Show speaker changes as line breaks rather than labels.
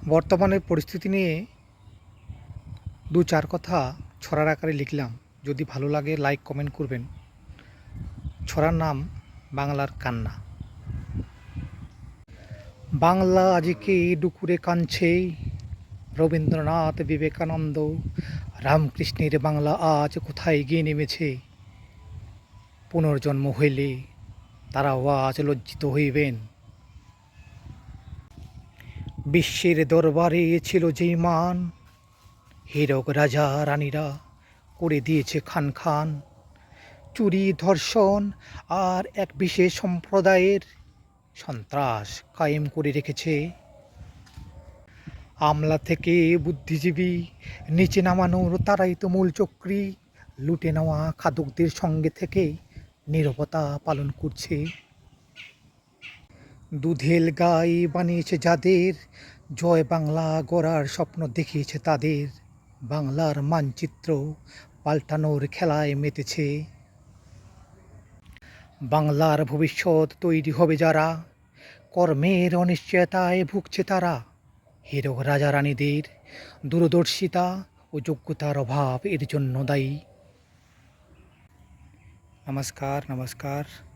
বর্তমানের পরিস্থিতি নিয়ে দু চার কথা ছড়ার আকারে লিখলাম। যদি ভালো লাগে লাইক কমেন্ট করবেন। ছড়ার নাম বাংলার কান্না। বাংলা আজকে ডুকুরে কাঁদছে, রবীন্দ্রনাথ, বিবেকানন্দ, রামকৃষ্ণের বাংলা আজ কোথায় গিয়ে নেমেছে। পুনর্জন্ম হইলে তারাও আজ লজ্জিত হইবেন। বিশ্বের দরবারে ছিল যেই মান, হীরক রাজা রানীরা করে দিয়েছে খান খান। চুরি, ধর্ষণ আর এক বিশেষ সম্প্রদায়ের সন্ত্রাস কায়েম করে রেখেছে। আমলা থেকে বুদ্ধিজীবী নিচে নামানোর তারাই তো মূল চক্রী। লুটে নেওয়া খাদকদের সঙ্গে থেকে নীরবতা পালন করছে। দুধেল গাই বানিয়েছে যাদের, জয় বাংলা গড়ার স্বপ্ন দেখিয়েছে তাদের। বাংলার মানচিত্র পাল্টানোর খেলায় মেতেছে। বাংলার ভবিষ্যৎ তৈরি হবে যারা, কর্মের অনিশ্চয়তায় ভুগছে তারা। হীরক রাজা রানীদের দূরদর্শিতা ও যোগ্যতার অভাব এর জন্য দায়ী। নমস্কার।